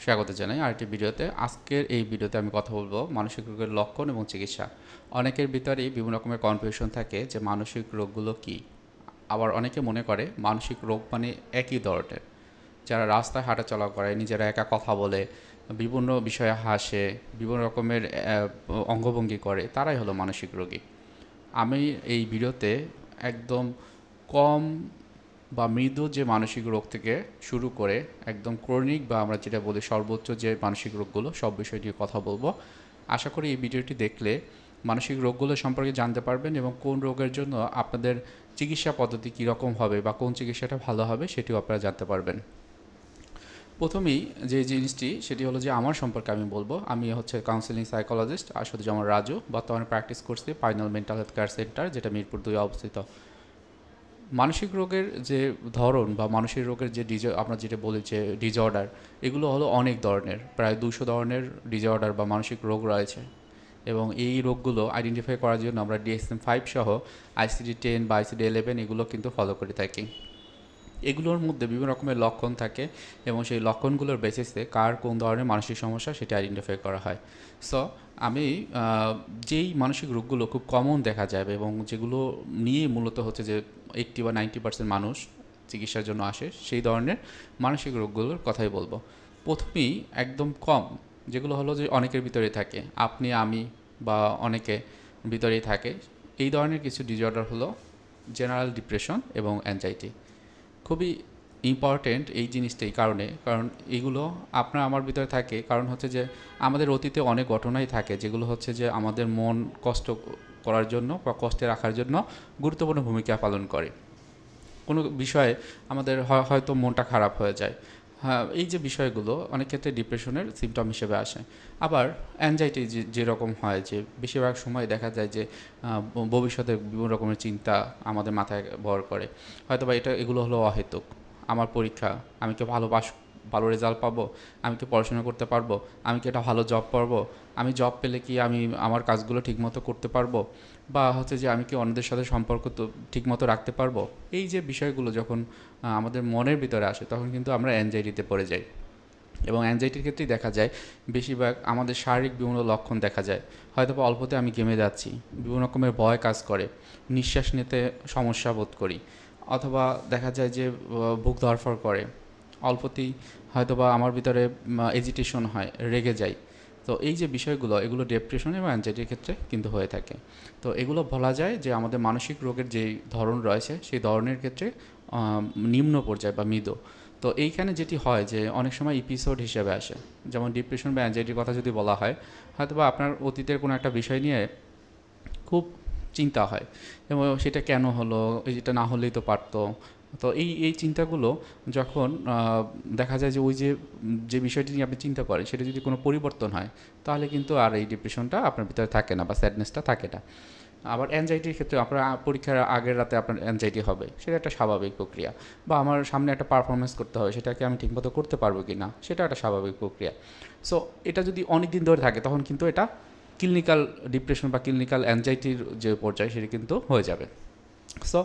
স্বাগত জানাই আরেকটি ভিডিওতে। আজকের এই ভিডিওতে আমি কথা বলবো মানসিক রোগের লক্ষণ এবং চিকিৎসা। অনেকের ভিতরেই বিভিন্ন রকমের কনফিউশন থাকে যে মানসিক রোগগুলো কী। আবার অনেকে মনে করে মানসিক রোগ মানে একই ধরনের। যারা রাস্তায় হাঁটাচলা করে, নিজেরা একা কথা বলে, বিভিন্ন বিষয়ে হাসে, বিভিন্ন রকমের অঙ্গভঙ্গি করে, তারাই হলো মানসিক রোগী। আমি এই ভিডিওতে একদম কম বা মৃদু যে মানসিক রোগ থেকে শুরু করে একদম ক্রনিক বা আমরা যেটা বলি সর্বোচ্চ যে মানসিক রোগগুলো, সব বিষয় নিয়ে কথা বলবো। আশা করি এই ভিডিওটি দেখলে মানসিক রোগগুলো সম্পর্কে জানতে পারবেন এবং কোন রোগের জন্য আপনাদের চিকিৎসা পদ্ধতি কীরকম হবে বা কোন চিকিৎসাটা ভালো হবে সেটিও আপনারা জানতে পারবেন। প্রথমেই যে জিনিসটি সেটি হলো যে আমার সম্পর্কে আমি বলবো। আমি হচ্ছে কাউন্সিলিং সাইকোলজিস্ট আসাদুজ্জামান রাজু। বর্তমানে প্র্যাকটিস করছি final mental health care centre, যেটা মিরপুর 2 অবস্থিত। মানসিক রোগের যে ধরন বা মানসিক রোগের যে আমরা যেটা বলি যে ডিজঅর্ডার, এগুলো হলো অনেক ধরনের, প্রায় 200 ধরনের ডিজঅর্ডার বা মানসিক রোগ রয়েছে। এবং এই রোগগুলো আইডেন্টিফাই করার জন্য আমরা DSM-5 সহ ICD-10 বা ICD-11 এগুলো কিন্তু ফলো করে থাকি। এগুলোর মধ্যে বিভিন্ন রকমের লক্ষণ থাকে এবং সেই লক্ষণগুলোর বেসিসে কার কোন ধরনের মানসিক সমস্যা সেটা আইডেন্টিফাই করা হয়। সো আমি যেই মানসিক রোগগুলো খুব কমন দেখা যাবে এবং যেগুলো নিয়ে মূলত হচ্ছে যে 80 বা 90% মানুষ চিকিৎসার জন্য আসে, সেই ধরনের মানসিক রোগগুলোর কথাই বলবো। প্রথমেই একদম কম যেগুলো হলো যে অনেকের ভিতরেই থাকে, আপনি আমি বা অনেকে ভিতরেই থাকে, এই ধরনের কিছু ডিসঅর্ডার হলো জেনারেল ডিপ্রেশন এবং অ্যাংজাইটি। খুবই ইম্পর্টেন্ট এই জিনিসটা এই কারণ এগুলো আপনার আমার ভিতরে থাকে, কারণ হচ্ছে যে আমাদের অতীতে অনেক ঘটনাই থাকে যেগুলো হচ্ছে যে আমাদের মন কষ্ট করার জন্য বা কষ্টে রাখার জন্য গুরুত্বপূর্ণ ভূমিকা পালন করে। কোনো বিষয়ে আমাদের হয়তো মনটা খারাপ হয়ে যায়। হ্যাঁ, এই যে বিষয়গুলো অনেক ক্ষেত্রে ডিপ্রেশনের সিমটম হিসেবে আসে। আবার অ্যাংজাইটি যেরকম হয় যে বেশিরভাগ সময় দেখা যায় যে ভবিষ্যতের বিভিন্ন রকমের চিন্তা আমাদের মাথায় ভর করে। হয়তো বা এগুলো হলো অহেতুক। আমার পরীক্ষা, আমি কি ভালো রেজাল্ট পাবো, আমি কি পড়াশোনা করতে পারবো, আমি কি একটা ভালো জব পাবো, আমি জব পেলে কি আমি আমার কাজগুলো ঠিকমতো করতে পারবো, বা হচ্ছে যে আমি কি অন্যদের সাথে সম্পর্ক তো ঠিকমতো রাখতে পারবো। এই যে বিষয়গুলো যখন আমাদের মনের ভিতরে আসে তখন কিন্তু আমরা অ্যাংজাইটিতে পড়ে যাই। এবং অ্যাংজাইটির ক্ষেত্রেই দেখা যায় বেশিরভাগ আমাদের শারীরিক বিভিন্ন লক্ষণ দেখা যায়। হয়তো বা অল্পতে আমি গেমে যাচ্ছি, বিভিন্ন রকমের ভয় কাজ করে, নিঃশ্বাস নিতে সমস্যা বোধ করি, অথবা দেখা যায় যে বুক ধড়ফড় করে, অল্পতেই হয়তো বা আমার ভিতরে এজিটেশন হয়, রেগে যাই। তো এই যে বিষয়গুলো, এগুলো ডিপ্রেশন এবং অ্যাংজাইটির ক্ষেত্রে কিন্তু হয়ে থাকে। তো এগুলো বলা যায় যে আমাদের মানসিক রোগের যেই ধরন রয়েছে সেই ধরনের ক্ষেত্রে নিম্ন পর্যায়ে বা মৃদু। তো এইখানে যেটি হয় যে অনেক সময় এপিসোড হিসেবে আসে, যেমন ডিপ্রেশন বা অ্যাংজাইটির কথা যদি বলা হয়, হয়তো বা আপনার অতীতের কোনো একটা বিষয় নিয়ে খুব চিন্তা হয় এবং সেটা কেন হলো, এটা না হলেই তো পারতো। তো এই চিন্তাগুলো যখন দেখা যায় যে ওই যে বিষয়টি নিয়ে আপনি চিন্তা করেন সেটা যদি কোনো পরিবর্তন হয়, তাহলে কিন্তু আর এই ডিপ্রেশনটা আপনার ভিতরে থাকে না বা স্যাডনেসটা থাকে না। আবার অ্যাংজাইটির ক্ষেত্রে আপনার পরীক্ষার আগের রাতে আপনার অ্যাংজাইটি হবে, সেটা একটা স্বাভাবিক প্রক্রিয়া। বা আমার সামনে একটা পারফরমেন্স করতে হবে, সেটাকে আমি ঠিকমতো করতে পারবো কি না, সেটা একটা স্বাভাবিক প্রক্রিয়া। সো এটা যদি অনেক দিন ধরে থাকে তখন কিন্তু এটা ক্লিনিক্যাল ডিপ্রেশন বা ক্লিনিক্যাল অ্যাংজাইটির যে পর্যায়ে সেটা কিন্তু হয়ে যাবে। সো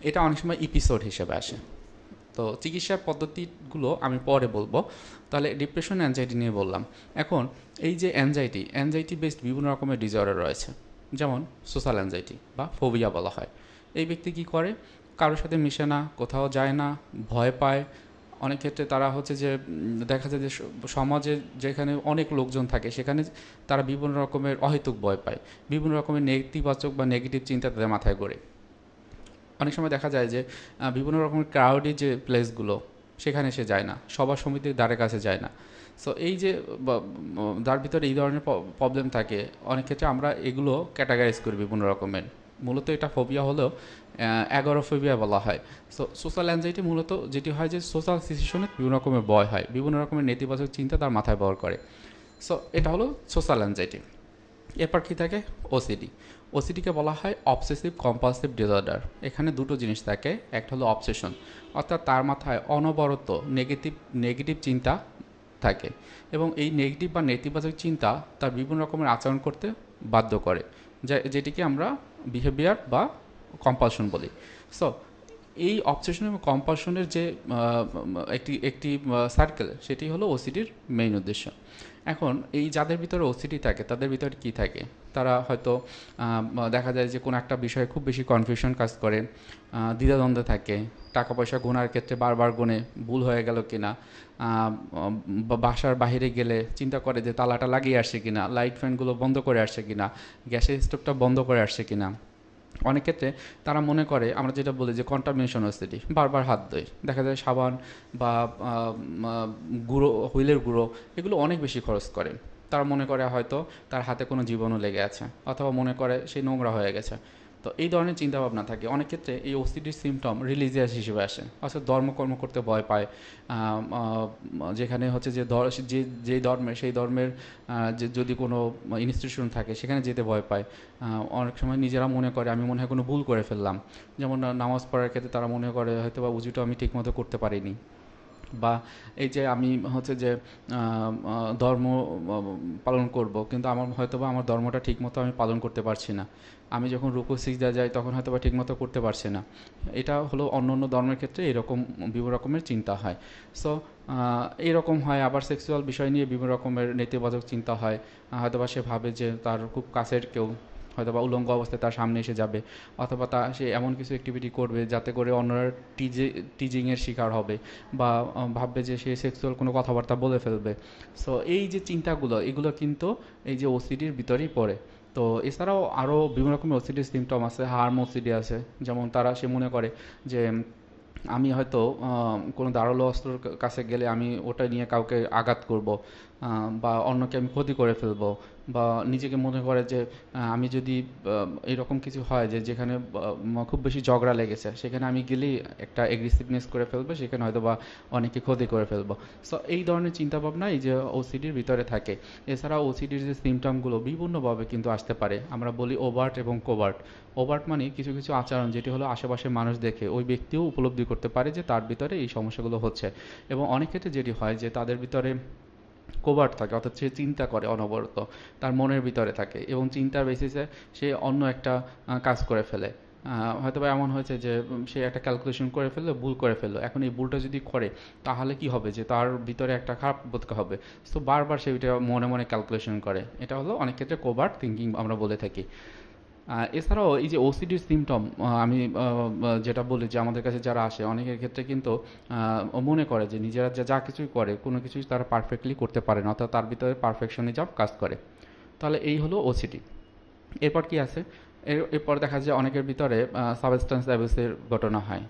এটা অনেক সময় এপিসোড হিসেবে আসে। তো চিকিৎসার পদ্ধতিগুলো আমি পরে বলবো। তাহলে ডিপ্রেশন অ্যাংজাইটি নিয়ে বললাম। এখন এই যে অ্যাংজাইটি বেসড বিভিন্ন রকমের ডিসঅর্ডার রয়েছে, যেমন সোশ্যাল অ্যাংজাইটি বা ফোবিয়া বলা হয়। এই ব্যক্তি কী করে, কারোর সাথে মিশে না, কোথাও যায় না, ভয় পায়। অনেক ক্ষেত্রে তারা হচ্ছে যে দেখা যায় যে সমাজে যেখানে অনেক লোকজন থাকে সেখানে তারা বিভিন্ন রকমের অহেতুক ভয় পায়, বিভিন্ন রকমের নেতিবাচক বা নেগেটিভ চিন্তা তাদের মাথায় ঘোরে। অনেক সময় দেখা যায় যে বিভিন্ন রকমের ক্রাউডি যে প্লেসগুলো, সেখানে সে যায় না, সভা সমিতির দ্বারের কাছে যায় না। সো এই যে যার ভিতরে এই ধরনের প্রবলেম থাকে, অনেক ক্ষেত্রে আমরা এগুলো ক্যাটাগরাইজ করি বিভিন্ন রকমের। মূলত এটা ফোবিয়া হলেও অ্যাগোরাফোবিয়া বলা হয়। সো সোশ্যাল অ্যাংজাইটি মূলত যেটি হয় যে সোশ্যাল সিচুয়েশনে বিভিন্ন রকমের ভয় হয়, বিভিন্ন রকমের নেতিবাচক চিন্তা তার মাথায় বহর করে। সো এটা হলো সোশ্যাল অ্যাংজাইটি। এরপর কী থাকে, ওসিডি। ওসিডিকে বলা হয় অবসেসিভ কম্পালসিভ ডিসঅর্ডার। এখানে দুটো জিনিস থাকে, একটা হলো অবসেশন, অর্থাৎ তার মাথায় অনবরত নেগেটিভ চিন্তা থাকে এবং এই নেগেটিভ বা নেতিবাচক চিন্তা তার বিভিন্ন রকমের আচরণ করতে বাধ্য করে, যেটিকে আমরা বিহেভিয়ার বা কম্পালশন বলি। সো এই অবসেশন এবং কম্পালশনের যে একটি একটি সার্কেল, সেটি হলো ওসিডির মেইন উদ্দেশ্য। এখন এই যাদের ভিতরে ওসিডি থাকে তাদের ভিতরে কি থাকে, তারা হয়তো দেখা যায় যে কোনো একটা বিষয়ে খুব বেশি কনফিউশন কাজ করে, দ্বিধাদ্বন্দ্বে থাকে, টাকা পয়সা গোনার ক্ষেত্রে বারবার গোনে ভুল হয়ে গেল কিনা, বাসার বাইরে গেলে চিন্তা করে যে তালাটা লাগিয়ে আসছে কিনা, লাইট ফ্যানগুলো বন্ধ করে আসছে কিনা, গ্যাসের স্টোভটা বন্ধ করে আসছে কিনা। অনেক ক্ষেত্রে তারা মনে করে, আমরা যেটা বলি যে কন্টামিনেশন ওসিডি, বারবার হাত ধোয়, দেখা যায় সাবান বা গুঁড়ো, হুইলের গুঁড়ো, এগুলো অনেক বেশি খরচ করে। তারা মনে করে হয়তো তার হাতে কোনো জীবাণু লেগে আছে, অথবা মনে করে সে নোংরা হয়ে গেছে। তো এই ধরনের চিন্তাভাবনা থাকে। অনেক ক্ষেত্রে এই ওসিডির সিমটম রিলিজিয়াস হিসেবে আসে, অর্থাৎ ধর্মকর্ম করতে ভয় পায়, যেখানে হচ্ছে যে যেই ধর্মের, সেই ধর্মের যে যদি কোনো ইনস্টিটিউশন থাকে সেখানে যেতে ভয় পায়। অনেক সময় নিজেরা মনে করে আমি মনে হয় কোনো ভুল করে ফেললাম, যেমন নামাজ পড়ার ক্ষেত্রে তারা মনে করে হয়তো বা উজুটা আমি ঠিকমতো করতে পারিনি, বা এই যে আমি হচ্ছে যে ধর্ম পালন করব, কিন্তু আমার হয়তো বা আমার ধর্মটা ঠিকমতো আমি পালন করতে পারছি না, আমি যখন রুকু সিজদা যাই তখন হয়তো বা ঠিকমতো করতে পারছি না। এটা হলো অন্য অন্য ধর্মের ক্ষেত্রে এরকম বিভিন্ন রকমের চিন্তা হয়। সো এইরকম হয়। আবার সেক্সুয়াল বিষয় নিয়ে বিভিন্ন রকমের নেতিবাচক চিন্তা হয়। হয়তো বা সে ভাবে যে তার খুব কাছের কেউ হয়তো বা উলঙ্গ অবস্থায় তার সামনে এসে যাবে, অথবা সে এমন কিছু অ্যাক্টিভিটি করবে যাতে করে অন্যরা টিজিংয়ের শিকার হবে, বা ভাববে যে সে সেক্সুয়াল কোনো কথাবার্তা বলে ফেলবে। সো এই যে চিন্তাগুলো, এগুলো কিন্তু এই যে ওসিডির ভিতরেই পড়ে। তো এছাড়াও আরও বিভিন্ন রকমের ওসিডির সিমটম আছে, হার্ম ওসিডি আছে। যেমন সে মনে করে যে আমি হয়তো কোনো ধারালো অস্ত্রের কাছে গেলে আমি ওটা নিয়ে কাউকে আঘাত করব, বা অন্যকে আমি ক্ষতি করে ফেলবো, বা নিজেকে মনে করে যে আমি যদি এরকম কিছু হয় যে যেখানে খুব বেশি ঝগড়া লেগেছে, সেখানে আমি গেলেই একটা এগ্রেসিভনেস করে ফেলবো, সেখানে হয়তো বা অনেকে ক্ষতি করে ফেলবো। সো এই ধরনের চিন্তাভাবনা এই যে ওসিডির ভিতরে থাকে। এছাড়া ওসিডির যে সিমটমগুলো বিভিন্নভাবে কিন্তু আসতে পারে। আমরা বলি ওভার্ট এবং কোভার্ট। ওভার্ট মানে কিছু কিছু আচরণ যেটি হলো আশেপাশের মানুষ দেখে ওই ব্যক্তিও উপলব্ধি করতে পারে যে তার ভিতরে এই সমস্যাগুলো হচ্ছে। এবং অনেক ক্ষেত্রে যেটি হয় যে তাদের ভিতরে কোভার্ট থাকে, অর্থাৎ সে চিন্তা করে অনবরত, তার মনের ভিতরে থাকে, এবং চিন্তার বেসিসে সে অন্য একটা কাজ করে ফেলে। হয়তো বা এমন হয়েছে যে সে একটা ক্যালকুলেশন করে ফেললো, ভুল করে ফেললো। এখন এই ভুলটা যদি করে তাহলে কি হবে, যে তার ভিতরে একটা খারাপ বোধ হবে। সো বারবার সে ওইটা মনে মনে ক্যালকুলেশন করে। এটা হলো অনেক ক্ষেত্রে কোভার্ট থিঙ্কিং আমরা বলে থাকি। এছাড়াও এই যে ওসিডির সিমটম, আমি যেটা বলি যে আমাদের কাছে যারা আসে অনেকের ক্ষেত্রে কিন্তু মনে করে যে নিজেরা যা কিছুই করে কোনো কিছুই তারা পারফেক্টলি করতে পারে না, অর্থাৎ তার ভিতরে পারফেকশনিজম কাজ করে। তাহলে এই হলো ওসিডি। এরপর কি আছে, এরপর দেখা যায় অনেকের ভিতরে সাবস্টেন্স অ্যাবিউসের ঘটনা হয়।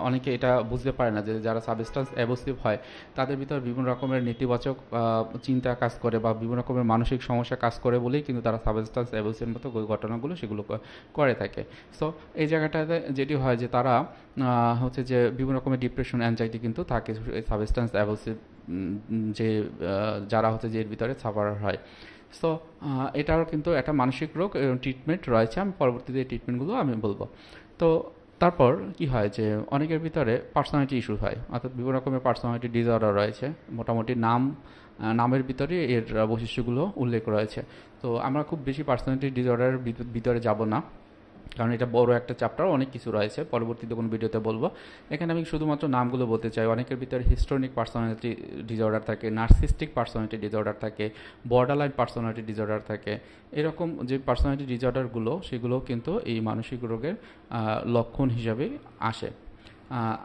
অনেকে এটা বুঝতে পারে না যে যারা সাবস্টেন্স অ্যাবিউসিভ হয় তাদের ভিতর বিভিন্ন রকমের নেতিবাচক চিন্তা কাজ করে, বা বিভিন্ন রকমের মানসিক সমস্যা কাজ করে বলেই কিন্তু তারা সাবস্টেন্স অ্যাবিউসের মতো ঘটনাগুলো সেগুলো করে থাকে। সো এই জায়গাটাতে যেটি হয় যে তারা হচ্ছে যে বিভিন্ন রকমের ডিপ্রেশন, অ্যাংজাইটি কিন্তু থাকে এই সাবস্টেন্স অ্যাবিউসিভ যে যারা হচ্ছে যে এর ভিতরে সাফারার হয়। সো এটারও কিন্তু একটা মানসিক রোগ ট্রিটমেন্ট রয়েছে, আমি পরবর্তীতে এই ট্রিটমেন্টগুলো আমি বলবো। তো তারপর কি হয় যে অনেকের ভিতরে পার্সোনালিটি ইস্যু হয়, অর্থাৎ বিভিন্ন রকমের পার্সোনালিটি ডিসঅর্ডার রয়েছে। মোটামুটি নামের ভিতরে এর বৈশিষ্ট্যগুলো উল্লেখ রয়েছে। তো আমরা খুব বেশি পার্সোনালিটি ডিসঅর্ডারের ভিতরে যাব না, কারণ এটা বড় একটা চ্যাপ্টার, অনেক কিছু রয়েছে, পরবর্তীতে কোনো ভিডিওতে বলবো। এখানে আমি শুধুমাত্র নামগুলো বলতে চাই। অনেকের ভিতরে হিস্টোনিক পার্সোনালিটি ডিসঅর্ডার থাকে, নার্সিস্টিক পার্সোনালিটি ডিসঅর্ডার থাকে, বর্ডারলাইন পার্সোনালিটি ডিসঅর্ডার থাকে। এরকম যে পার্সোনালিটি ডিসঅর্ডারগুলো সেগুলো কিন্তু এই মানসিক রোগের লক্ষণ হিসাবে আসে।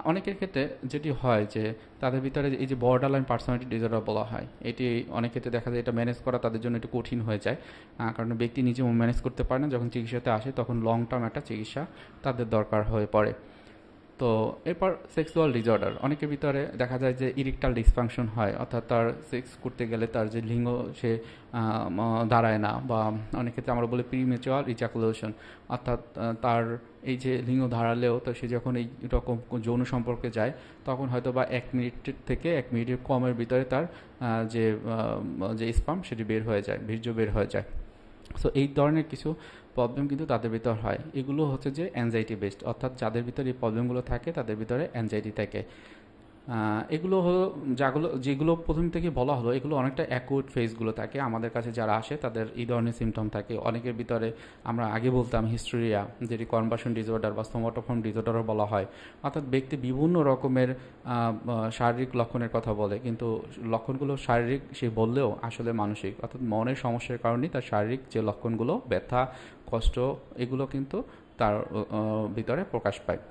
অনেকের ক্ষেত্রে যেটি হয় যে তাদের ভিতরে এই যে বর্ডারলাইন পার্সোনালিটি ডিসঅর্ডার বলা হয়, এটি অনেক ক্ষেত্রে দেখা যায় এটা ম্যানেজ করা তাদের জন্য একটু কঠিন হয়ে যায়, কারণ ব্যক্তি নিজে ম্যানেজ করতে পারে না। যখন চিকিৎসাতে আসে তখন লং টার্ম একটা চিকিৎসা তাদের দরকার হয়ে পড়ে। তো এরপর সেক্সুয়াল ডিসঅর্ডার, অনেকের ভিতরে দেখা যায় যে ইরেকটাইল ডিসফাংশন হয়, অর্থাৎ তার সেক্স করতে গেলে তার যে লিঙ্গ সে দাঁড়ায় না, বা অনেক ক্ষেত্রে আমরা বলি প্রিম্যাচুয়ার ইজাকুলেশন, অর্থাৎ তার এই যে লিঙ্গ দাঁড়ালেও তো সে যখন এই রকম যৌন সম্পর্কে যায় তখন হয়তো বা 1 মিনিট থেকে 1 মিনিটের কমের ভিতরে তার যে স্পার্ম সেটি বের হয়ে যায়, বীর্য বের হয়ে যায়। সো এই ধরনের কিছু প্রবলেম কিন্তু তাদের ভিতর হয়। এগুলো হচ্ছে যে অ্যাংজাইটি বেসড, অর্থাৎ যাদের ভিতরে এই প্রবলেমগুলো থাকে তাদের ভিতরে অ্যাংজাইটি থাকে। এগুলো হলো যেগুলো প্রথম থেকে বলা হলো, এগুলো অনেকটা অ্যাকুট ফেজগুলো থাকে। আমাদের কাছে যারা আসে তাদের এই ধরনের সিমটম থাকে। অনেকের ভিতরে আমরা আগে বলতাম হিস্টেরিয়া, যেটি কনভার্সন ডিসঅর্ডার বা সোমাটোফর্ম ডিসঅর্ডারও বলা হয়। অর্থাৎ ব্যক্তি বিভিন্ন রকমের শারীরিক লক্ষণের কথা বলে, কিন্তু লক্ষণগুলো শারীরিক সে বললেও আসলে মানসিক, অর্থাৎ মনের সমস্যার কারণেই তার শারীরিক যে লক্ষণগুলো, ব্যথা, কষ্ট, এগুলো কিন্তু তার ভিতরে প্রকাশ পায়।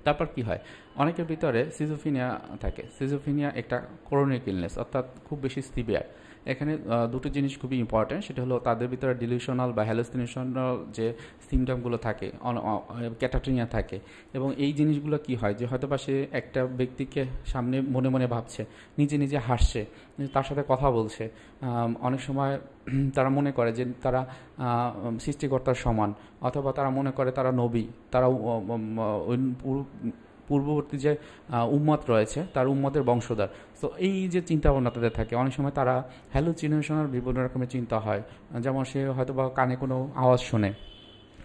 তারপর কি হয়, অনেকের ভিতরে সিজোফিনিয়া থাকে। সিজোফিনিয়া একটা ক্রনিক ইলনেস, অর্থাৎ খুব বেশি সিভিয়ার। এখানে দুটো জিনিস খুবই ইম্পর্টেন্ট, সেটা হলো তাদের ভিতরে ডিলিউশনাল বা হ্যালুসিনেশনাল যে সিমটমগুলো থাকে, ক্যাটাটোনিয়া থাকে। এবং এই জিনিসগুলো কি হয়, যে হয়তো বা সে একটা ব্যক্তিকে সামনে মনে মনে ভাবছে, নিজে নিজে হাসছে, তার সাথে কথা বলছে। অনেক সময় তারা মনে করে যে তারা সৃষ্টিকর্তার সমান, অথবা তারা মনে করে তারা নবী, তারা পূর্ববর্তী যে উম্মত রয়েছে তার উম্মতের বংশধর। তো এই যে চিন্তা ভাবনা তাদের থাকে, অনেক সময় তারা হ্যালুচিনেশনের বিভিন্ন রকমের চিন্তা হয়। যেমন সে হয়তো বা কানে কোনো আওয়াজ শোনে,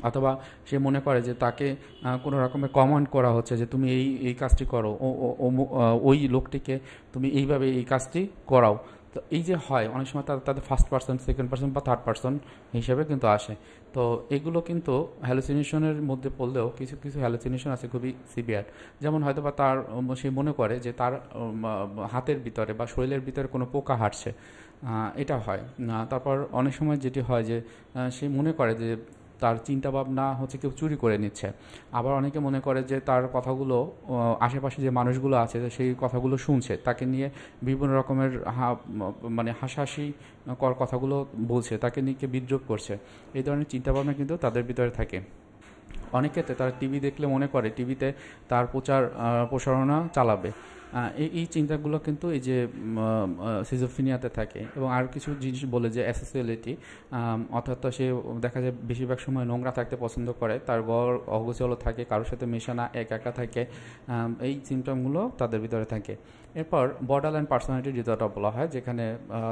অথবা সে মনে করে যে তাকে কোনো রকমের কমান্ড করা হচ্ছে যে তুমি এই এই কাজটি করো, ওই লোকটিকে তুমি এইভাবে এই কাজটি করাও। তো এই যে হয়, অনেক সময় তাদের ফার্স্ট পার্সন, সেকেন্ড পার্সন বা থার্ড পার্সন হিসেবে কিন্তু আসে। তো এগুলো কিন্তু হ্যালুসিনেশনের মধ্যে পড়লেও কিছু কিছু হ্যালুসিনেশন আছে খুবই সিভিয়ার। যেমন হয়তো বা তার সে মনে করে যে তার হাতের ভিতরে বা শরীরের ভিতরে কোনো পোকা হাঁটছে, এটা হয়। তারপর অনেক সময় যেটি হয় যে সে মনে করে যে তার চিন্তা ভাবনা হচ্ছে কেউ চুরি করে নিচ্ছে। আবার অনেকে মনে করে যে তার কথাগুলো আশেপাশে যে মানুষগুলো আছে সেই কথাগুলো শুনছে, তাকে নিয়ে বিভিন্ন রকমের মানে হাসাহাসি কর কথাগুলো বলছে, তাকে নিয়ে বিদ্রূপ করছে। এই ধরনের চিন্তাভাবনা কিন্তু তাদের ভিতরে থাকে। অনেক ক্ষেত্রে তারা টিভি দেখলে মনে করে টিভিতে তার প্রচারণা চালাবে। এই চিন্তাগুলো কিন্তু এই যে সিজোফিনিয়াতে থাকে। এবং আর কিছু জিনিস বলে যে অ্যাসোসিয়েলিটি, অর্থাৎ সে দেখা যায় বেশিরভাগ সময় নোংরা থাকতে পছন্দ করে, তার ঘর অগোছালো থাকে, কারোর সাথে মেশে না, একা থাকে। এই সিমটমগুলো তাদের ভিতরে থাকে। এরপর বর্ডারলাইন পার্সোনালিটি ডিসঅর্ডার বলা হয়, যেখানে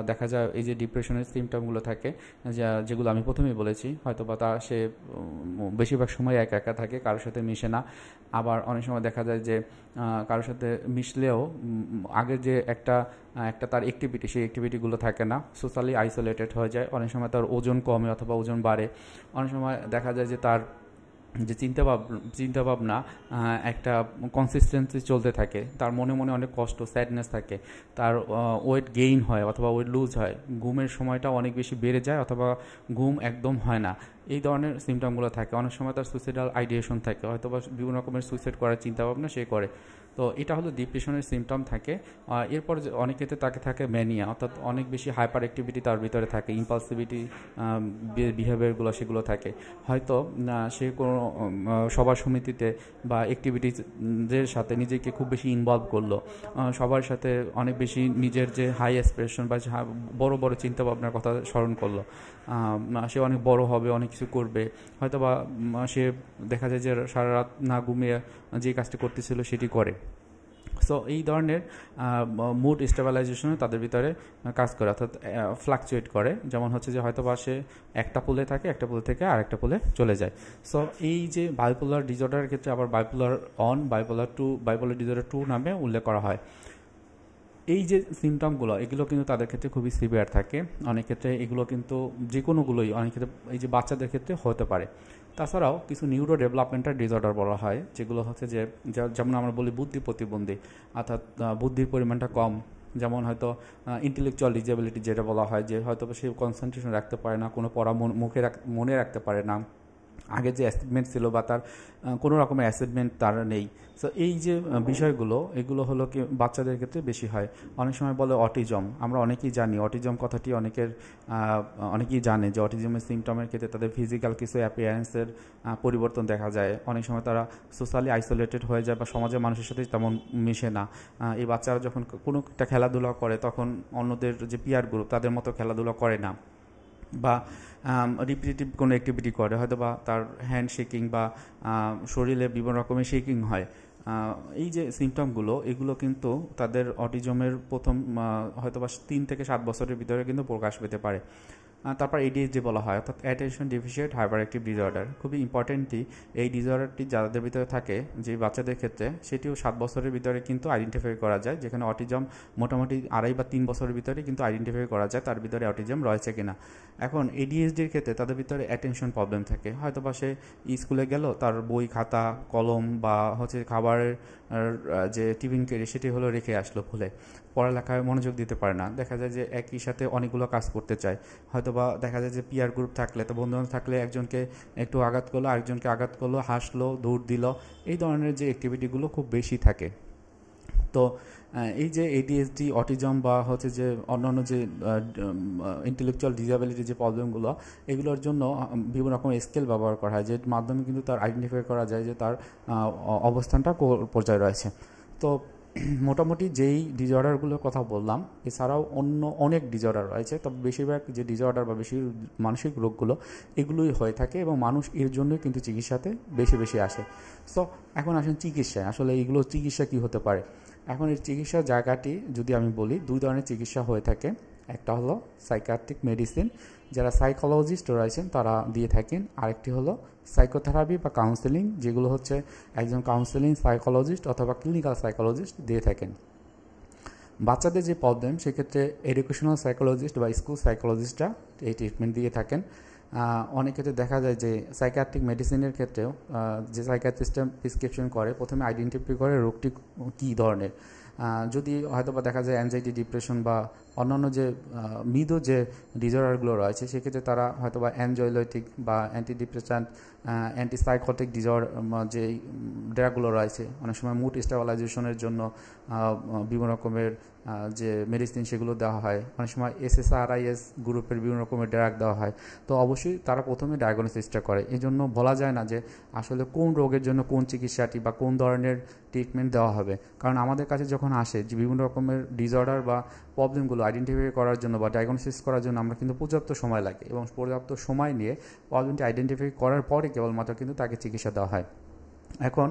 দেখা যায় এই যে ডিপ্রেশনের সিমটমগুলো থাকে, যেগুলো আমি প্রথমেই বলেছি। হয়তো বা সে বেশিরভাগ সময় একা থাকে, কারোর সাথে মিশে না। আবার অনেক সময় দেখা যায় যে কারোর সাথে মিশলেও আগের যে একটা তার অ্যাক্টিভিটি, সেই অ্যাক্টিভিটিগুলো থাকে না, সোশ্যালি আইসোলেটেড হয়ে যায়। অনেক সময় তার ওজন কমে অথবা ওজন বাড়ে। অনেক সময় দেখা যায় যে তার যে চিন্তাভাবনা একটা কনসিস্টেন্সি চলতে থাকে, তার মনে মনে অনেক কষ্ট, স্যাডনেস থাকে, তার ওয়েট গেইন হয় অথবা ওয়েট লুজ হয়, ঘুমের সময়টা অনেক বেশি বেড়ে যায় অথবা ঘুম একদম হয় না। এই ধরনের সিমটমগুলো থাকে। অনেক সময় তার সুইসাইডাল আইডিয়েশন থাকে, হয়তো বা বিভিন্ন রকমের সুইসাইড করার চিন্তাভাবনা সে করে। তো এটা হলো ডিপ্রেশনের সিমটম থাকে। এরপর অনেক ক্ষেত্রে তাকে থাকে ম্যানিয়া, অর্থাৎ অনেক বেশি হাইপার অ্যাক্টিভিটি তার ভিতরে থাকে, ইম্পালসিভিটি বিহেভিয়ারগুলো সেগুলো থাকে। হয়তো সে কোনো সভা সমিতিতে বা অ্যাক্টিভিটিজের সাথে নিজেকে খুব বেশি ইনভলভ করলো, সবার সাথে অনেক বেশি নিজের যে হাই এক্সপ্রেশন বা বড় বড় চিন্তাভাবনার কথা স্মরণ করলো। সে অনেক বড় হবে, অনেক কিছু করবে, হয়তো বা সে দেখা যায় যে সারা রাত না ঘুমিয়ে যে কাজটি করতেছিল সেটি করে। সো এই ধরনের মুড স্টেবিলাইজেশনে তাদের ভিতরে কাজ করে, অর্থাৎ ফ্লাকচুয়েট করে। যেমন হচ্ছে যে হয়তো বা সে একটা পোলে থাকে, একটা পোল থেকে আরেকটা পোলে চলে যায়। সো এই যে বাইপোলার ডিসঅর্ডারের ক্ষেত্রে আবার বাইপোলার 1, বাইপোলার 2, বাইপোলার ডিসঅর্ডার 2 নামে উল্লেখ করা হয়। এই যে সিমটমগুলো, এগুলো কিন্তু তাদের ক্ষেত্রে খুবই সিভিয়ার থাকে। অনেক ক্ষেত্রে এগুলো কিন্তু যে কোনোগুলোই অনেক ক্ষেত্রে এই যে বাচ্চাদের ক্ষেত্রে হতে পারে। তাছাড়াও কিছু নিউরো ডেভেলপমেন্টাল ডিসঅর্ডার বলা হয়, যেগুলো হচ্ছে যে যেমন আমরা বলি বুদ্ধি প্রতিবন্ধী, অর্থাৎ বুদ্ধির পরিমাণটা কম। যেমন হয়তো ইন্টেলেকচুয়াল ডিসেবিলিটি যেটা বলা হয়, যে হয়তো সে কনসেন্ট্রেশন রাখতে পারে না, কোনো পড়া মনে রাখতে পারে না, আগে যে অ্যাচিভমেন্ট ছিল বা তার কোনো রকমের অ্যাচিভমেন্ট তার নেই। সো এই যে বিষয়গুলো, এগুলো হলো কি বাচ্চাদের ক্ষেত্রে বেশি হয়। অনেক সময় বলে অটিজম, আমরা অনেকেই জানি অটিজম কথাটি, অনেকেই জানে যে অটিজমের সিমটমের ক্ষেত্রে তাদের ফিজিক্যাল কিছু অ্যাপিয়ারেন্সের পরিবর্তন দেখা যায়। অনেক সময় তারা সোশ্যালি আইসোলেটেড হয়ে যায় বা সমাজের মানুষের সাথে তেমন মিশে না। এই বাচ্চারা যখন কোনো একটা খেলাধুলা করে, তখন অন্যদের যে পিয়ার গ্রুপ তাদের মতো খেলাধুলা করে না, বা রিপিটেটিভ কোনো অ্যাক্টিভিটি করে, হয়তো বা তার হ্যান্ড শেকিং বা শরীরে বিভিন্ন রকমের শেকিং হয়। এই যে সিমটমগুলো, এগুলো কিন্তু তাদের অটিজমের প্রথম হয়তো বা 3 থেকে 7 বছরের ভিতরে কিন্তু প্রকাশ পেতে পারে। তারপর ADHD বলা হয়, অর্থাৎ attention deficient hyper active disorder. খুবই ইম্পর্টেন্টলি এই ডিসঅর্ডারটি যাদের ভিতরে থাকে, যে বাচ্চাদের ক্ষেত্রে, সেটিও 7 বছরের ভিতরে কিন্তু আইডেন্টিফাই করা যায়, যেখানে অটিজম মোটামুটি 2.5 বা 3 বছরের ভিতরে কিন্তু আইডেন্টিফাই করা যায় তার ভিতরে অটিজম রয়েছে কিনা। এখন ADHDর ক্ষেত্রে তাদের ভিতরে অ্যাটেনশন প্রবলেম থাকে, হয়তো বা সে স্কুলে গেল, তার বই খাতা কলম বা খাবারের যে টিফিন কেড়ে সেটি হলো রেখে আসলো ভুলে, পড়ালেখায় মনোযোগ দিতে পারে না। দেখা যায় যে একই সাথে অনেকগুলো কাজ করতে চায়, হয়তোবা দেখা যায় যে পিয়ার গ্রুপ থাকলে, তো বন্ধুবান্ধব থাকলে একজনকে একটু আঘাত করলো, আরেকজনকে আঘাত করলো, হাসলো, দৌড় দিল, এই ধরনের যে অ্যাক্টিভিটিগুলো খুব বেশি থাকে। তো এই যে ADHD, অটিজম বা যে অন্যান্য যে ইন্টেলেকচুয়াল ডিসএবিলিটি যে প্রবলেমগুলো, এগুলোর জন্য বিভিন্ন রকম স্কেল ব্যবহার করা হয়, যে মাধ্যমে কিন্তু তার আইডেন্টিফাই করা যায় যে তার অবস্থানটা পর্যায়ে রয়েছে। তো মোটামুটি যেই ডিসঅর্ডারগুলোর কথা বললাম, এছাড়াও অন্য অনেক ডিসঅর্ডার রয়েছে, তবে বেশিরভাগ যে ডিসঅর্ডার বা বেশি মানসিক রোগগুলো এগুলোই হয়ে থাকে, এবং মানুষ এর জন্যই কিন্তু চিকিৎসাতে বেশি বেশি আসে। সো এখন আসেন চিকিৎসায়, আসলে এইগুলো চিকিৎসা কী হতে পারে। এখন এই চিকিৎসার জায়গাটি যদি আমি বলি, 2 ধরনের চিকিৎসা হয়ে থাকে। একটা হলো সাইকিয়াট্রিক মেডিসিন, যারা সাইকোলজিস্ট রয়েছেন তারা দিয়ে থাকেন। আরেকটি হলো সাইকোথেরাপি বা কাউন্সেলিং, যেগুলো একজন কাউন্সেলিং সাইকোলজিস্ট অথবা ক্লিনিক্যাল সাইকোলজিস্ট দিয়ে থাকেন। বাচ্চাদের যে প্রবলেম, সেক্ষেত্রে এডুকেশনাল সাইকোলজিস্ট বা স্কুল সাইকোলজিস্টরা এই ট্রিটমেন্ট দিয়ে থাকেন। অনেক ক্ষেত্রে দেখা যায় যে সাইকিয়াট্রিক মেডিসিনের ক্ষেত্রেও যে সাইকিয়াট্রিস্টরা প্রেসক্রিপশন করে, প্রথমে আইডেন্টিফাই করে রোগটি কী ধরনের। যদি হয়তোবা দেখা যায় অ্যাংজাইটি, ডিপ্রেশন বা অন্যান্য যে মৃদু যে ডিসঅর্ডারগুলো রয়েছে, সেক্ষেত্রে তারা হয়তোবা অ্যানজয়লয়েটিক বা অ্যান্টিডিপ্রেসান্ট, অ্যান্টিসাইকোটিক যে ড্রাগগুলো রয়েছে, অনেক সময় মুড স্টেবিলাইজেশনের জন্য বিভিন্ন রকমের যে মেডিসিন সেগুলো দেওয়া হয়, অনেক সময় SSRIs গ্রুপের বিভিন্ন রকমের ড্রাগ দেওয়া হয়। তো অবশ্যই তারা প্রথমে ডায়াগনোসিসটা করে। এই জন্য বলা যায় না যে আসলে কোন রোগের জন্য কোন চিকিৎসাটি বা কোন ধরনের ট্রিটমেন্ট দেওয়া হবে, কারণ আমাদের কাছে যখন আসে যে বিভিন্ন রকমের ডিসঅর্ডার বা প্রবলেমগুলো আইডেন্টিফাই করার জন্য বা ডায়াগনোসিস করার জন্য আমরা কিন্তু পর্যাপ্ত সময় লাগে, এবং পর্যাপ্ত সময় নিয়ে প্রবলেমটি আইডেন্টিফাই করার পরে কেবলমাত্র কিন্তু তাকে চিকিৎসা দেওয়া হয়। এখন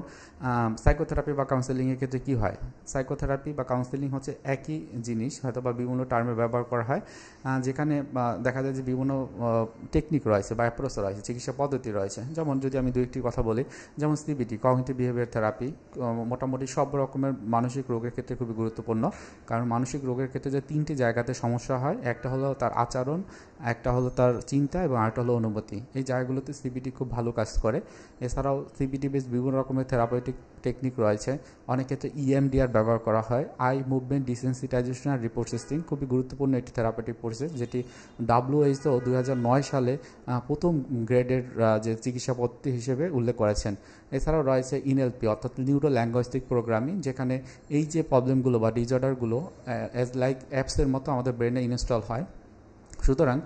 সাইকোথেরাপি বা কাউন্সেলিংয়ের ক্ষেত্রে কী হয়, সাইকোথেরাপি বা কাউন্সেলিং একই জিনিস, হয়তো বা বিভিন্ন টার্মে ব্যবহার করা হয়, যেখানে দেখা যায় যে বিভিন্ন টেকনিক রয়েছে বা অ্যাপ্রোচ রয়েছে, চিকিৎসা পদ্ধতি রয়েছে। যেমন যদি আমি 2-1টি কথা বলি, যেমন CBT, কগনিটিভ বিহেভিয়ার থেরাপি, মোটামুটি সব রকমের মানসিক রোগের ক্ষেত্রে খুবই গুরুত্বপূর্ণ, কারণ মানসিক রোগের ক্ষেত্রে যে 3টি জায়গাতে সমস্যা হয়, একটা হলো তার আচরণ, একটা হলো তার চিন্তা, এবং আরেকটা হলো অনুভূতি। এই জায়গাগুলোতে CBT খুব ভালো কাজ করে। এছাড়াও CBT বেস বিভিন্ন রকমের থেরাপিউটিক টেকনিক রয়েছে, অনেক ক্ষেত্রে EMDR ব্যবহার করা হয়, আই মুভমেন্ট ডিসেন্সিটাইজেশন আর রিপ্রসেসিং, খুবই গুরুত্বপূর্ণ একটি থেরাপিউটিক প্রসেস, যেটি WHO 2009 সালে প্রথম গ্রেডের যে চিকিৎসা পদ্ধতি হিসেবে উল্লেখ করেছেন। এছাড়াও রয়েছে NLP, অর্থাৎ নিউরো ল্যাঙ্গুয়েস্টিক প্রোগ্রামিং, যেখানে এই যে প্রবলেমগুলো বা ডিসঅর্ডারগুলো লাইক অ্যাপসের মতো আমাদের ব্রেনে ইনস্টল হয়। সুতরাং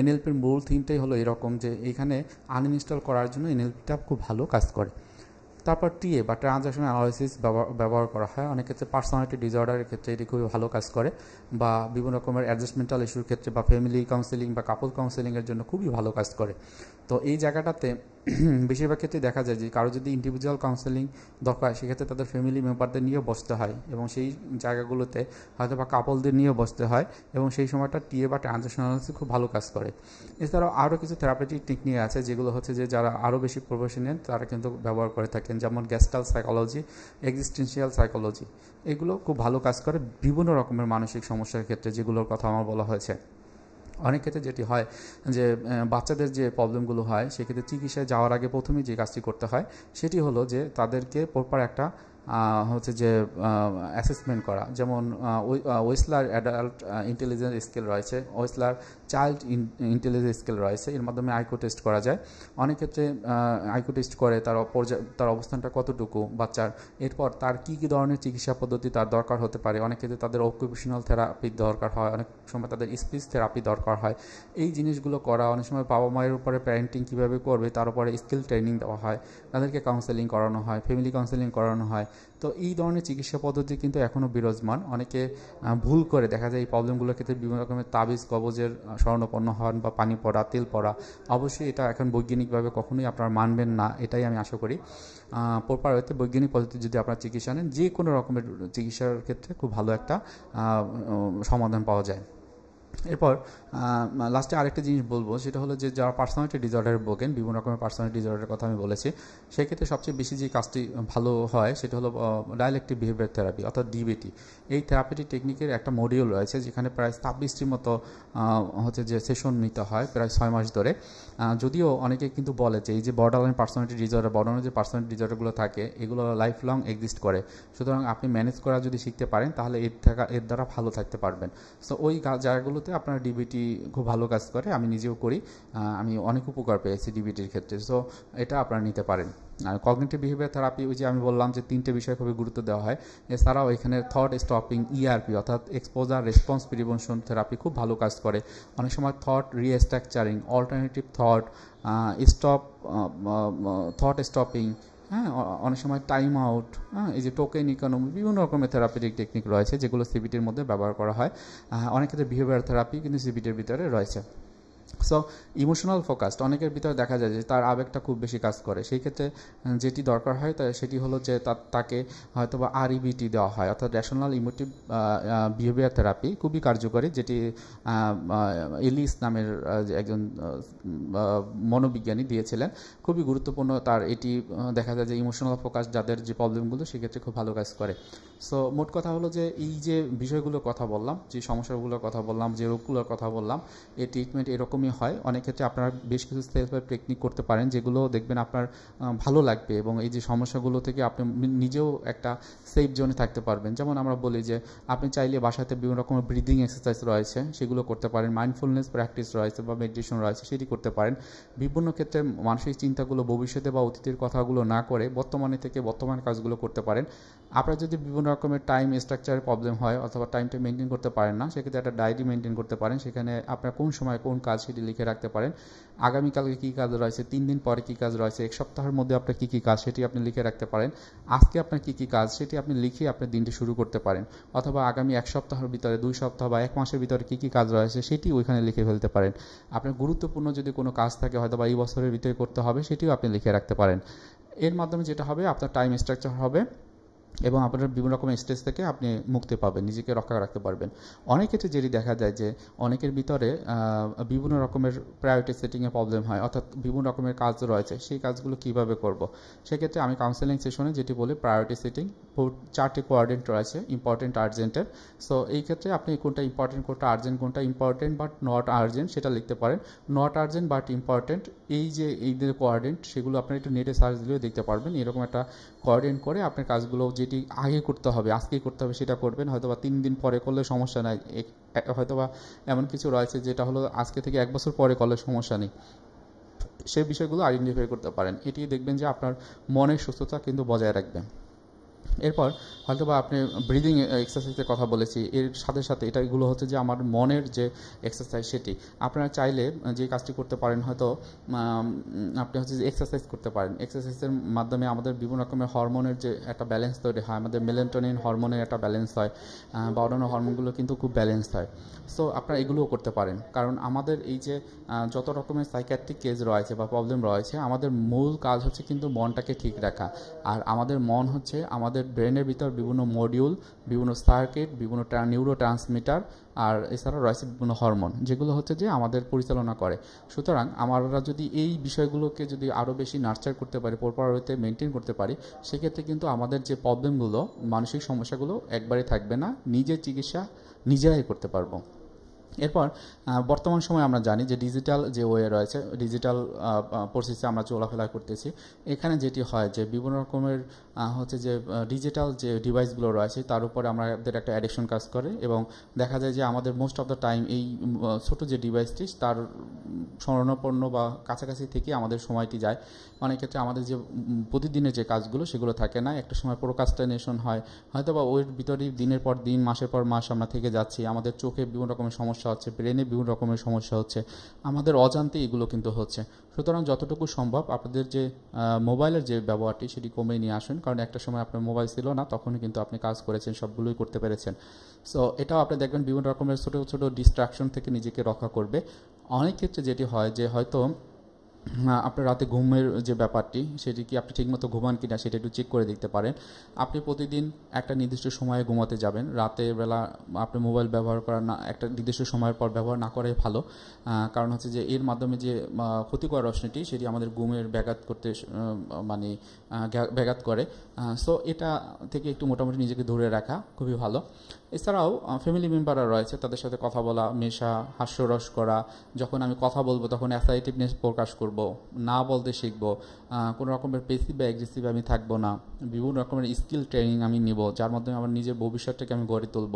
NLPর মূল থিমটাই হলো এরকম, যে এখানে আনইনস্টল করার জন্য NLPটা খুব ভালো কাজ করে। তারপর TA বা ট্রানজাকশন অ্যানালাইসিস ব্যবহার করা হয়, অনেক ক্ষেত্রে পার্সোনালিটি ডিসঅর্ডারের ক্ষেত্রে এটি খুবই ভালো কাজ করে, বা বিভিন্ন রকমের অ্যাডজাস্টমেন্টাল ইস্যুর ক্ষেত্রে বা ফ্যামিলি কাউন্সেলিং বা কাপল কাউন্সেলিংয়ের জন্য খুবই ভালো কাজ করে। তো এই জায়গাটাতে বেশিরভাগ ক্ষেত্রে দেখা যায় যে কারো যদি ইন্ডিভিজুয়াল কাউন্সেলিং দরকার, সেক্ষেত্রে তাদের ফ্যামিলি মেম্বারদের নিয়েও বসতে হয়, এবং সেই জায়গাগুলোতে হয়তো বা কাপলদের নিয়েও বসতে হয়, এবং সেই সময়টা TA বা ট্রানজাকশন অ্যানালাইসিস খুব ভালো কাজ করে। এছাড়াও আরও কিছু থেরাপিউটিক টেকনিক আছে, যেগুলো যে যারা আরও বেশি প্রফেশনাল তারা কিন্তু ব্যবহার করে থাকেন, যেমন গ্যাস্টাল সাইকোলজি, এক্সিস্টেন্সিয়াল সাইকোলজি, এগুলো খুব ভালো কাজ করে বিভিন্ন রকমের মানসিক সমস্যার ক্ষেত্রে, যেগুলোর কথা আমার বলা হয়েছে। অনেক ক্ষেত্রে যেটি হয় যে বাচ্চাদের যে প্রবলেমগুলো হয়, সেক্ষেত্রে চিকিৎসায় যাওয়ার আগে প্রথমেই যে কাজটি করতে হয়, সেটি হলো যে তাদেরকে প্রপার একটা যে অ্যাসেসমেন্ট করা। যেমন ওয়েসলার অ্যাডাল্ট ইন্টেলিজেন্স স্কেল রয়েছে, ওয়েসলার চাইল্ড ইন্টেলিজেন্স স্কেল রয়েছে, এর মাধ্যমে আইকিউ টেস্ট করা যায়। অনেক ক্ষেত্রে আইকিউ টেস্ট করে তার অবস্থানটা কতটুকু বাচ্চার, এরপর তার কী কী ধরনের চিকিৎসা পদ্ধতি তার দরকার হতে পারে। অনেক ক্ষেত্রে তাদের অকুপেশনাল থেরাপির দরকার হয়, অনেক সময় তাদের স্পিচ থেরাপি দরকার হয়। এই জিনিসগুলো করা, অনেক সময় বাবা মায়ের উপরে প্যারেন্টিং কীভাবে করবে তার উপরে স্কিল ট্রেনিং দেওয়া হয়, তাদেরকে কাউন্সেলিং করানো হয়, ফ্যামিলি কাউন্সেলিং করানো হয়। তো এই ধরনের চিকিৎসা পদ্ধতি কিন্তু এখনও বিরাজমান। অনেকে ভুল করে দেখা যায় এই প্রবলেমগুলোর ক্ষেত্রে বিভিন্ন রকমের তাবিজ কবজের শরণাপন্ন হন, বা পানি পড়া, তেল পড়া। অবশ্যই এটা এখন বৈজ্ঞানিকভাবে কখনোই আপনারা মানবেন না, এটাই আমি আশা করি। প্রপার ওয়েতে বৈজ্ঞানিক পদ্ধতি যদি আপনারা চিকিৎসা নেন, যে কোনো রকমের চিকিৎসার ক্ষেত্রে খুব ভালো একটা সমাধান পাওয়া যায়। এরপর লাস্টে আরেকটা জিনিস বলবো, সেটা হলো যে যারা পার্সোনালিটি ডিসঅর্ডারে ভোগেন, বিভিন্ন রকমের পার্সোনালিটি ডিসঅর্ডারের কথা আমি বলেছি, সেক্ষেত্রে সবচেয়ে বেশি যে কাজটি ভালো হয় সেটা হলো ডায়ালেকটিভ বিহেভিয়ার থেরাপি অর্থাৎ ডিবিটি। এই থেরাপিটি টেকনিকের একটা মডিউল রয়েছে যেখানে প্রায় 26টির মতো হচ্ছে যে সেশন নিতে হয় প্রায় 6 মাস ধরে। যদিও অনেকে কিন্তু বলে যে এই যে বর্ডারলাইন পার্সোনালিটি ডিসঅর্ডার, বর্ডারলাইন যে পার্সোনালিটি ডিসঅর্ডারগুলো থাকে এগুলো লাইফ লং এক্সিস্ট করে। সুতরাং আপনি ম্যানেজ করা যদি শিখতে পারেন তাহলে এর দ্বারা ভালো থাকতে পারবেন। সো ওই জায়গাগুলোতে আপনার ডিবিটি খুব ভালো কাজ করে, আমি নিজেও করি, আমি অনেক উপকার পেয়েছি ডিবিটির ক্ষেত্রে। সো এটা আপনারা নিতে পারেন। আর কগনিটিভ বিহেভিয়ার থেরাপি, ওই যে আমি বললাম যে 3টে বিষয় খুবই গুরুত্ব দেওয়া হয়। এছাড়াও এখানে থট স্টপিং ইআরপি অর্থাৎ এক্সপোজার রেসপন্স প্রিভেনশন থেরাপি খুব ভালো কাজ করে। অনেক সময় thought restructuring, alternative thought, stop thought stopping, হ্যাঁ, অনেক সময় টাইম আউট, হ্যাঁ, এই যে টোকেন ইকোনমি, বিভিন্ন রকমের থেরাপিটিক টেকনিক রয়েছে যেগুলো সিবিটির মধ্যে ব্যবহার করা হয়। অনেক ক্ষেত্রে বিহেভিয়ার থেরাপি কিন্তু সিবিটির ভিতরে রয়েছে। সো ইমোশনাল ফোকাসড, অনেকের ভিতরে দেখা যায় যে তার আবেগটা খুব বেশি কাজ করে, সেই ক্ষেত্রে যেটি দরকার হয় সেটি হলো যে তাকে হয়তো বা আরইবিটি দেওয়া হয় অর্থাৎ রেশনাল ইমোটিভ বিহেভিয়ার থেরাপি, খুবই কার্যকরী, যেটি এলিস নামের একজন মনোবিজ্ঞানী দিয়েছিলেন। খুবই গুরুত্বপূর্ণ তার এটি, দেখা যায় যে ইমোশনাল ফোকাস যাদের যে প্রবলেমগুলো সেক্ষেত্রে খুব ভালো কাজ করে। সো মোট কথা হলো যে এই যে বিষয়গুলোর কথা বললাম, যে সমস্যাগুলোর কথা বললাম, যে রোগগুলোর কথা বললাম, এই ট্রিটমেন্ট এরকমই হয়। অনেক ক্ষেত্রে আপনারা বেশ কিছু সেলফ হেল্প টেকনিক করতে পারেন যেগুলো দেখবেন আপনার ভালো লাগবে এবং এই যে সমস্যাগুলো থেকে আপনি নিজেও একটা সেফ জোনে থাকতে পারবেন। যেমন আমরা বলি যে আপনি চাইলে বাসাতে বিভিন্ন রকমের ব্রিদিং এক্সারসাইজ রয়েছে সেগুলো করতে পারেন, মাইন্ডফুলনেস প্র্যাকটিস রয়েছে বা মেডিটেশন রয়েছে সেটি করতে পারেন। বিভিন্ন ক্ষেত্রে মানসিক চিন্তাগুলো ভবিষ্যতে বা অতীতের কথাগুলো না করে বর্তমানে থেকে বর্তমান কাজগুলো করতে পারেন। আপনার যদি বিভিন্ন রকমের টাইম স্ট্রাকচারের প্রবলেম হয় অথবা টাইমটা মেনটেন করতে পারেন না, সেক্ষেত্রে একটা ডায়েরি মেনটেন করতে পারেন, সেখানে আপনার কোন সময় কোন কাজ সেটি লিখে রাখতে পারেন। আগামীকালকে কী কাজ রয়েছে, 3 দিন পরে কী কাজ রয়েছে, 1 সপ্তাহের মধ্যে আপনার কী কী কাজ সেটি আপনি লিখে রাখতে পারেন। আজকে আপনার কী কী কাজ সেটি আপনি লিখে আপনার দিনটি শুরু করতে পারেন, অথবা আগামী 1 সপ্তাহের ভিতরে, 2 সপ্তাহ বা 1 মাসের ভিতরে কী কী কাজ রয়েছে সেটি ওইখানে লিখে ফেলতে পারেন। আপনার গুরুত্বপূর্ণ যদি কোনো কাজ থাকে হয়তো বা এই বছরের ভিতরে করতে হবে সেটিও আপনি লিখে রাখতে পারেন। এর মাধ্যমে যেটা হবে আপনার টাইম স্ট্রাকচার হবে এবং আপনার বিভিন্ন রকমের স্ট্রেস থেকে আপনি মুক্তি পাবেন, নিজেকে রক্ষা রাখতে পারবেন। অনেক ক্ষেত্রে যেটি দেখা যায় যে অনেকের ভিতরে বিভিন্ন রকমের প্রায়োরিটি সেটিংয়ে প্রবলেম হয়, অর্থাৎ বিভিন্ন রকমের কাজ রয়েছে, সেই কাজগুলো কীভাবে করব। সেক্ষেত্রে আমি কাউন্সেলিং সেশনে যেটি বলি প্রায়োরিটি সেটিং, 4টি কোয়াড্রেন্ট রয়েছে ইম্পর্টেন্ট আর্জেন্টের। সো এই ক্ষেত্রে আপনি কোনটা ইম্পর্টেন্ট, কোনটা আর্জেন্ট, কোনটা ইম্পর্টেন্ট বাট নট আর্জেন্ট সেটা লিখতে পারেন। নট আর্জেন্ট বাট ইম্পর্টেন্ট, এই যে এই যে কোয়াড্রেন্ট সেগুলো আপনি একটু নেটে সার্চ দিলেও দেখতে পারবেন। এরকম একটা কোয়াড্রেন্ট করে আপনার কাজগুলো যেটি আগে করতে হবে, আজকেই করতে হবে সেটা করবেন। হয়তো বা 3 দিন পরে করলে সমস্যা নাই, হয়তো বা এমন কিছু রয়েছে যেটা হলো আজকে থেকে 1 বছর পরে করলে সমস্যা নেই, সেই বিষয়গুলো আইডেন্টিফাই করতে পারেন। এটি দেখবেন যে আপনার মনের সুস্থতা কিন্তু বজায় রাখবে। এরপর হয়তো বা আপনি ব্রিদিং এক্সারসাইজের কথা বলেছি, এর সাথে সাথে এগুলো হচ্ছে যে আমার মনের যে এক্সারসাইজ সেটি আপনারা চাইলে যে কাজটি করতে পারেন, হয়তো আপনি হচ্ছে যে এক্সারসাইজ করতে পারেন। এক্সারসাইজের মাধ্যমে আমাদের বিভিন্ন রকমের হরমোনের যে একটা ব্যালেন্স তৈরি হয়, আমাদের মেলাটোনিন হরমোনের একটা ব্যালেন্স হয় বা অন্যান্য হরমোনগুলো কিন্তু খুব ব্যালেন্স হয়। সো আপনারা এগুলোও করতে পারেন, কারণ আমাদের এই যে যত রকমের সাইকিয়াট্রিক কেস রয়েছে বা প্রবলেম রয়েছে, আমাদের মূল কাজ হচ্ছে কিন্তু মনটাকে ঠিক রাখা। আর আমাদের মন হচ্ছে আমাদের ব্রেনের ভিতর বিভিন্ন মডিউল, বিভিন্ন সার্কিট, বিভিন্ন নিউরো ট্রান্সমিটার, আর এছাড়া রয়েছে বিভিন্ন হরমোন যেগুলো হচ্ছে যে আমাদের পরিচালনা করে। সুতরাং আমরা যদি এই বিষয়গুলোকে যদি আরও বেশি নার্চার করতে পারি, প্রপারতে মেনটেন করতে পারি, সেক্ষেত্রে কিন্তু আমাদের যে প্রবলেমগুলো, মানসিক সমস্যাগুলো একবারে থাকবে না, নিজের চিকিৎসা নিজেরাই করতে পারবো। এরপর বর্তমান সময়ে আমরা জানি যে ডিজিটাল যে ওয়ে রয়েছে, ডিজিটাল প্রসেসে আমরা চলাফেরা করতেছি। এখানে যেটি হয় যে বিভিন্ন রকমের হচ্ছে যে ডিজিটাল যে ডিভাইসগুলো রয়েছে তার উপরে আমাদের একটা অ্যাডিকশন কাজ করে এবং দেখা যায় যে আমাদের মোস্ট অফ দ্য টাইম এই ছোটো যে ডিভাইসটি তার শরণাপন্ন বা কাছাকাছি থেকে আমাদের সময়টি যায়। অনেক ক্ষেত্রে আমাদের যে প্রতিদিনের যে কাজগুলো সেগুলো থাকে না, একটা সময় প্রোক্রাস্টিনেশন হয়, হয়তো বা ওই ভিতরেই দিনের পর দিন, মাসের পর মাস আমরা থেকে যাচ্ছি। আমাদের চোখে বিভিন্ন রকমের সমস্যা হচ্ছে, ব্রেনে বিভিন্ন রকমের সমস্যা হচ্ছে, আমাদের অজান্তে এগুলো কিন্তু হচ্ছে। সুতরাং যতটুকু সম্ভব আপনাদের যে মোবাইলের যে ব্যবহারটি সেটি কমিয়ে নিয়ে আসুন, কারণ একটা সময় আপনার মোবাইল ছিল না, তখনই কিন্তু আপনি কাজ করেছেন, সবগুলোই করতে পেরেছেন। সো এটাও আপনি দেখবেন বিভিন্ন রকমের ছোটো ছোটো ডিস্ট্রাকশন থেকে নিজেকে রক্ষা করবে। অনেক ক্ষেত্রে যেটি হয় যে হয়তো আপনার রাতে ঘুমের যে ব্যাপারটি সেটি কি আপনি ঠিকমতো ঘুমান কিনা সেটা একটু চেক করে দেখতে পারেন। আপনি প্রতিদিন একটা নির্দিষ্ট সময়ে ঘুমাতে যাবেন। রাতের বেলা আপনি মোবাইল ব্যবহার করার না, একটা নির্দিষ্ট সময়ের পর ব্যবহার না করাই ভালো। কারণ হচ্ছে যে এর মাধ্যমে যে ক্ষতিকর রশ্মিটি সেটি আমাদের ঘুমের ব্যাঘাত করতে মানে ব্যাঘাত করে। সো এটা থেকে একটু মোটামুটি নিজেকে দূরে রাখা খুবই ভালো। এছাড়াও ফ্যামিলি মেম্বাররা রয়েছে, তাদের সাথে কথা বলা, মেশা, হাস্যরস করা। যখন আমি কথা বলবো তখন অ্যাসার্টিভনেস প্রকাশ করব, না বলতে শিখব, কোনো রকমের পেসিভ বা অ্যাগ্রেসিভ আমি থাকবো না। বিভিন্ন রকমের স্কিল ট্রেনিং আমি নিব, যার মাধ্যমে আমার নিজের ভবিষ্যৎটাকে আমি গড়ে তুলব।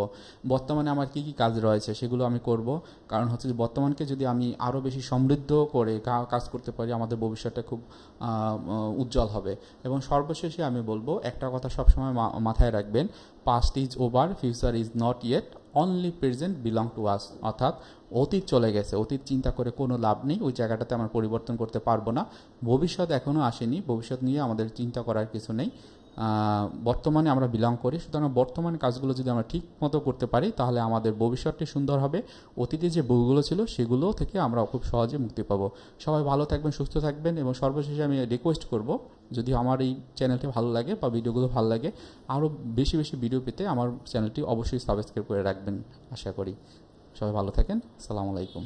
বর্তমানে আমার কী কী কাজ রয়েছে সেগুলো আমি করব। কারণ হচ্ছে যে বর্তমানকে যদি আমি আরও বেশি সমৃদ্ধ করে কাজ করতে পারি, আমাদের ভবিষ্যৎটা খুব উজ্জ্বল হবে। এবং সর্বশেষে আমি বলবো একটা কথা সবসময় মাথায় রাখবেন, past is over, future is not yet, only present belong to us. অর্থাৎ অতীত চলে গেছে, অতীত চিন্তা করে কোনো লাভ নেই, ওই জায়গাটাতে আমরা পরিবর্তন করতে পারবো না। ভবিষ্যৎ এখনও আসেনি, ভবিষ্যৎ নিয়ে আমাদের চিন্তা করার কিছু নেই। বর্তমানে আমরা বিলং করি, সুতরাং বর্তমান কাজগুলো যদি আমরা ঠিক মতো করতে পারি তাহলে আমাদের ভবিষ্যৎটি সুন্দর হবে। অতীতে যে বইগুলো ছিল সেগুলো থেকে আমরা খুব সহজে মুক্তি পাবো। সবাই ভালো থাকবেন, সুস্থ থাকবেন। এবং সর্বশেষে আমি রিকোয়েস্ট করব, যদি আমার এই চ্যানেলটি ভালো লাগে বা ভিডিওগুলো ভালো লাগে, আরও বেশি বেশি ভিডিও পেতে আমার চ্যানেলটি অবশ্যই সাবস্ক্রাইব করে রাখবেন আশা করি। সবাই ভালো থাকেন। আসসালামু আলাইকুম।